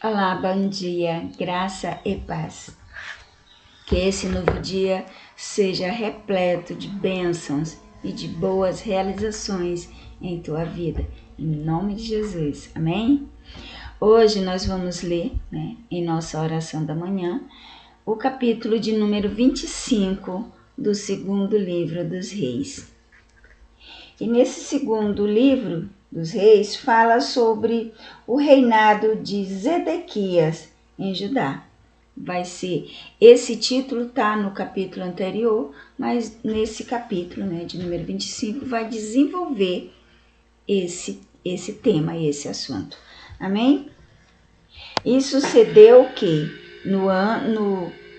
Olá, bom dia, graça e paz. Que esse novo dia seja repleto de bênçãos e de boas realizações em tua vida, em nome de Jesus, amém? Hoje nós vamos ler, em nossa oração da manhã, o capítulo de número 25 do segundo livro dos Reis. E nesse segundo livro dos Reis fala sobre o reinado de Zedequias em Judá. Esse título está no capítulo anterior, mas nesse capítulo, de número 25, vai desenvolver esse tema, esse assunto. Amém? E sucedeu que no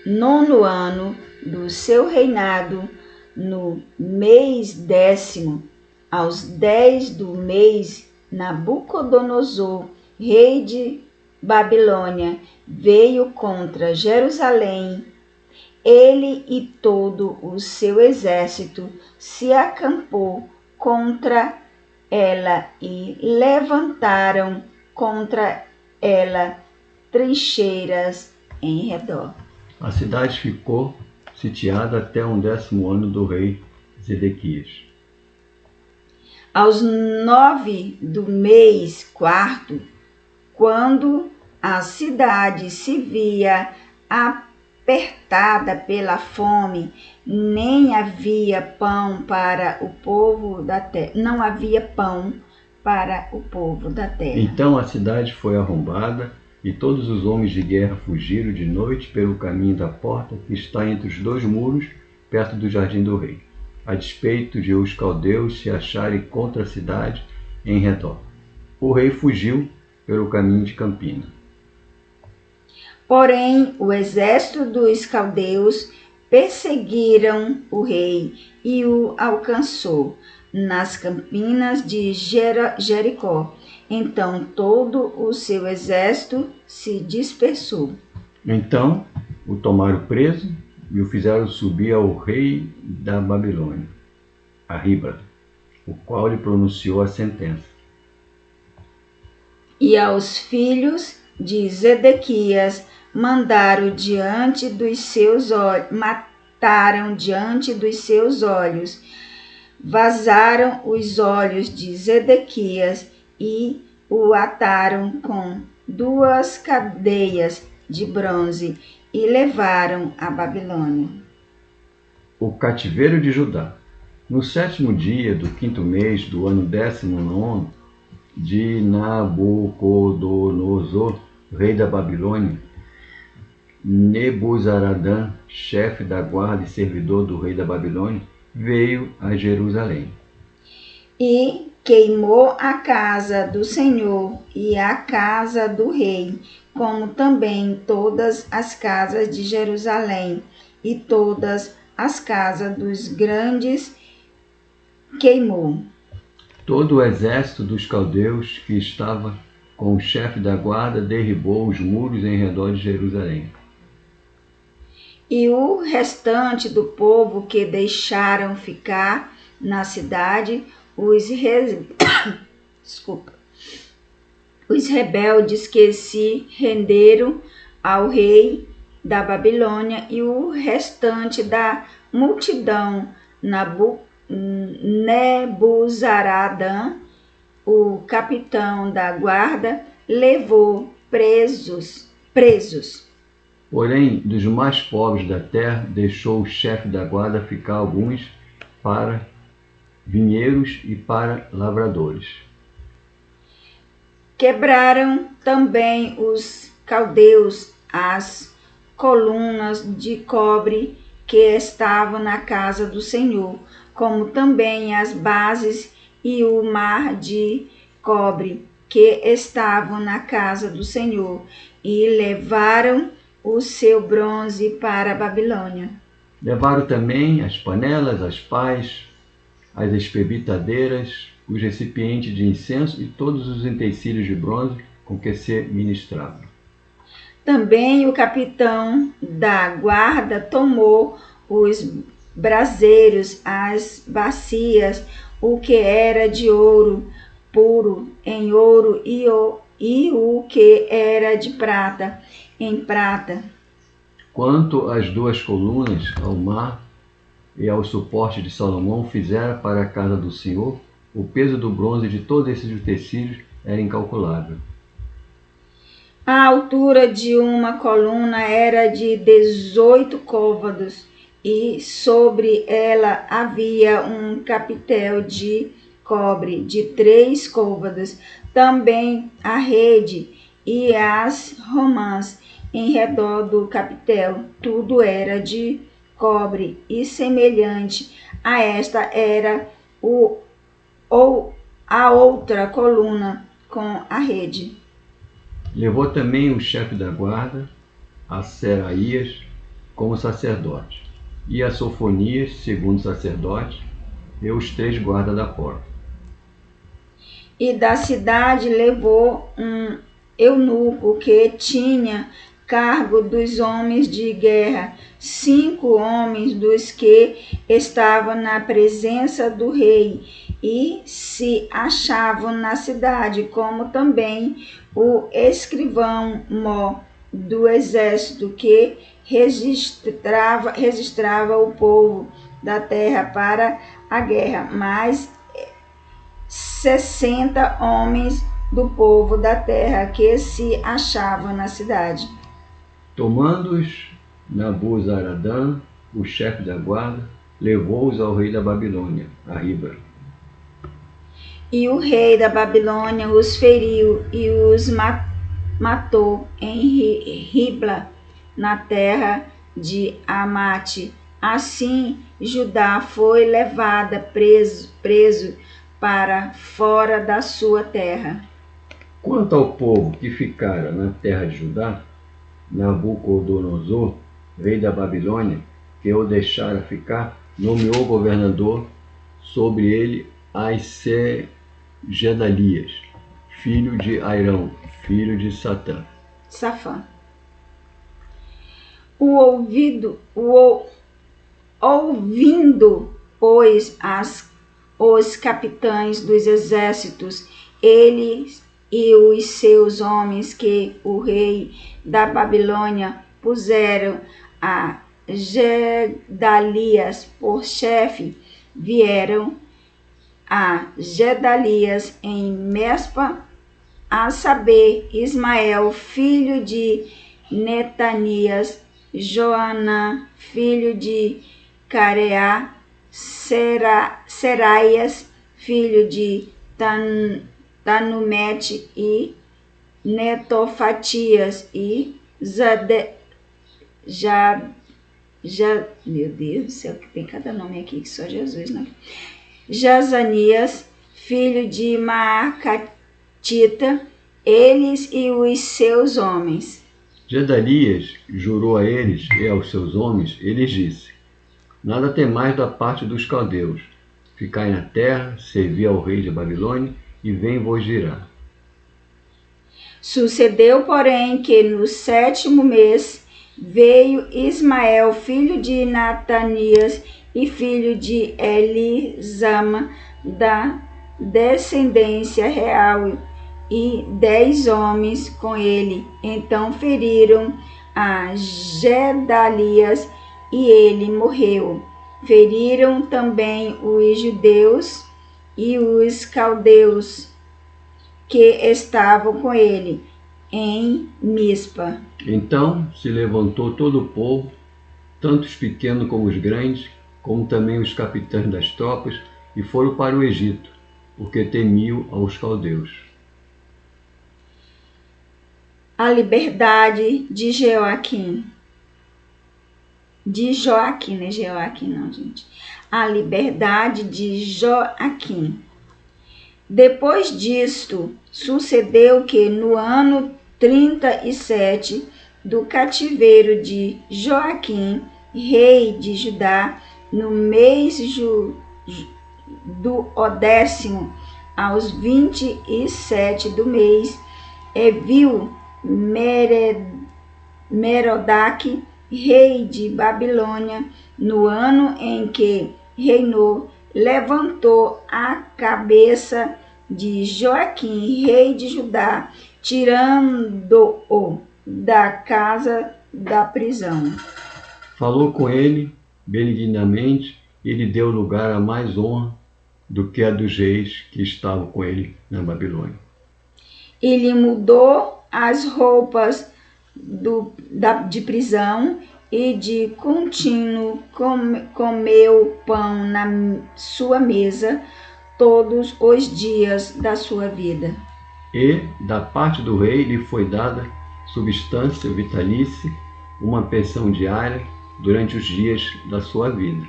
nono ano do seu reinado, no mês 10º, aos 10 do mês, Nabucodonosor, rei de Babilônia, veio contra Jerusalém. Ele e todo o seu exército se acampou contra ela e levantaram contra ela trincheiras em redor. A cidade ficou sitiada até o 10º ano do rei Zedequias. Aos 9 do mês 4º, quando a cidade se via apertada pela fome, nem havia pão para o povo da terra. Não havia pão para o povo da terra. Então a cidade foi arrombada e todos os homens de guerra fugiram de noite pelo caminho da porta que está entre os dois muros, perto do jardim do rei, a despeito de os caldeus se acharem contra a cidade em redor. O rei fugiu pelo caminho de Campina. Porém, o exército dos caldeus perseguiram o rei e o alcançou nas campinas de Jericó. Então todo o seu exército se dispersou. Então o tomaram preso e o fizeram subir ao rei da Babilônia, a Ribla, o qual lhe pronunciou a sentença. E aos filhos de Zedequias mataram diante dos seus olhos, vazaram os olhos de Zedequias e o ataram com 2 cadeias de bronze e levaram a Babilônia. O cativeiro de Judá. No 7º dia do 5º mês do ano 19º de Nabucodonosor, rei da Babilônia, Nebuzaradã, chefe da guarda e servidor do rei da Babilônia, veio a Jerusalém. E queimou a casa do Senhor e a casa do rei, como também todas as casas de Jerusalém e todas as casas dos grandes queimou. Todo o exército dos caldeus que estava com o chefe da guarda derribou os muros em redor de Jerusalém. E o restante do povo que deixaram ficar na cidade, os rebeldes que se renderam ao rei da Babilônia, e o restante da multidão, Nebuzaradã, o capitão da guarda, levou presos. Porém, dos mais pobres da terra, deixou o chefe da guarda ficar alguns para vinheiros e para lavradores. Quebraram também os caldeus as colunas de cobre que estavam na casa do Senhor, como também as bases e o mar de cobre que estavam na casa do Senhor, e levaram o seu bronze para a Babilônia. Levaram também as panelas, as pás, as espevitadeiras, os recipientes de incenso e todos os utensílios de bronze com que se ministrava. Também o capitão da guarda tomou os braseiros, as bacias, o que era de ouro puro, em ouro e o que era de prata, em prata. Quanto às 2 colunas, ao mar e ao suporte de Salomão fizera para a casa do Senhor, o peso do bronze de todos esses utensílios era incalculável. A altura de uma coluna era de 18 côvados, e sobre ela havia um capitel de cobre de 3 côvados. Também a rede e as romãs em redor do capitel, tudo era de cobre, e semelhante a esta era a outra coluna com a rede. Levou também o chefe da guarda, a Seraías, como sacerdote, e a Sofonias, segundo sacerdote, e os 3 guardas da porta. E da cidade levou um eunuco que tinha cargo dos homens de guerra, 5 homens dos que estavam na presença do rei e se achavam na cidade, como também o escrivão-mó do exército que registrava o povo da terra para a guerra, mais 60 homens do povo da terra que se achavam na cidade. Tomando-os Nabuzaradã, o chefe da guarda, levou-os ao rei da Babilônia, a Ribla. E o rei da Babilônia os feriu e os matou em Ribla, na terra de Amate. Assim, Judá foi levada preso para fora da sua terra. Quanto ao povo que ficara na terra de Judá, Nabucodonosor, rei da Babilônia, que o deixara ficar, nomeou governador sobre ele Gedalias, filho de Airão, filho de Safã. Ouvindo, pois, os capitães dos exércitos, eles e os seus homens que o rei da Babilônia puseram a Gedalias por chefe, vieram a Gedalias em Mespa, a saber, Ismael, filho de Netanias, Joanã, filho de Careá, Seraias, filho de Tanumete, e Netofatias, e meu Deus do céu, que tem cada nome aqui que só Jesus, né? Jazanias, filho de Maacatita, eles e os seus homens. Gedalias jurou a eles e aos seus homens, e lhes disse: Nada temais da parte dos caldeus. Ficai na terra, servi ao rei de Babilônia, e vos dirá. Sucedeu, porém, que no 7º mês veio Ismael, filho de Natanias e filho de Elisama, da descendência real, e 10 homens com ele. Então feriram a Gedalias, e ele morreu. Feriram também os judeus e os caldeus que estavam com ele em Mispa. Então se levantou todo o povo, tanto os pequenos como os grandes, como também os capitães das tropas, e foram para o Egito, porque temiam aos caldeus. A liberdade de Joaquim. De Joaquim, não é Joaquim não, gente. A liberdade de Joaquim. Depois disto, sucedeu que no ano 37 do cativeiro de Joaquim, rei de Judá, no mês do 10º, aos 27 do mês, viu Merodach, rei de Babilônia, no ano em que reinou, levantou a cabeça de Joaquim, rei de Judá, tirando-o da casa da prisão. Falou com ele benignamente e lhe deu lugar a mais honra do que a dos reis que estavam com ele na Babilônia. E lhe mudou as roupas de prisão e de contínuo comeu pão na sua mesa todos os dias da sua vida. E, da parte do rei, lhe foi dada substância vitalícia, uma pensão diária durante os dias da sua vida.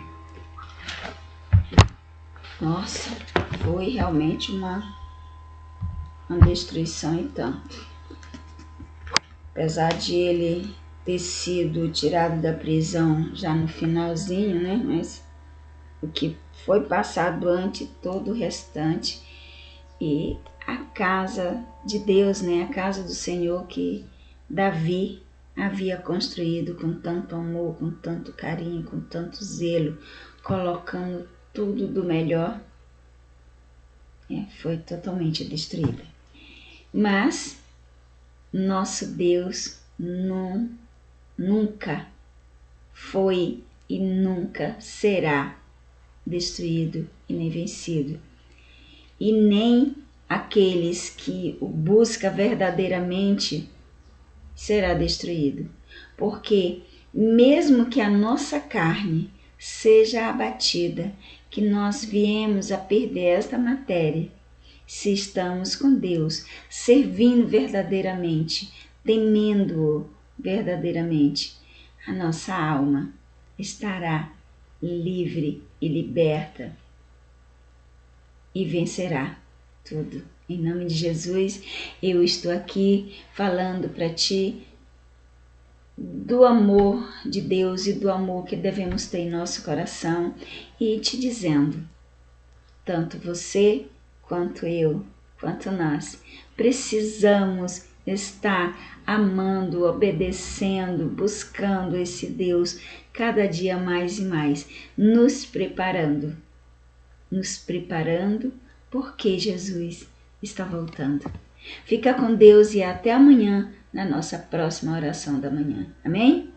Nossa, foi realmente uma destruição e tanto. Apesar de ele ter sido tirado da prisão já no finalzinho, né? Mas o que foi passado antes, todo o restante. E a casa de Deus, né? A casa do Senhor que Davi havia construído com tanto amor, com tanto carinho, com tanto zelo, colocando tudo do melhor, foi totalmente destruída. Mas nosso Deus nunca foi e nunca será destruído e nem vencido. E nem aqueles que o buscam verdadeiramente será destruído. Porque mesmo que a nossa carne seja abatida, que nós viemos a perder esta matéria, se estamos com Deus, servindo verdadeiramente, temendo-o verdadeiramente, a nossa alma estará livre e liberta e vencerá tudo. Em nome de Jesus, eu estou aqui falando para ti do amor de Deus e do amor que devemos ter em nosso coração e te dizendo, tanto você quanto eu, quanto nós, precisamos estar amando, obedecendo, buscando esse Deus cada dia mais e mais, nos preparando porque Jesus está voltando. Fica com Deus e até amanhã na nossa próxima oração da manhã. Amém?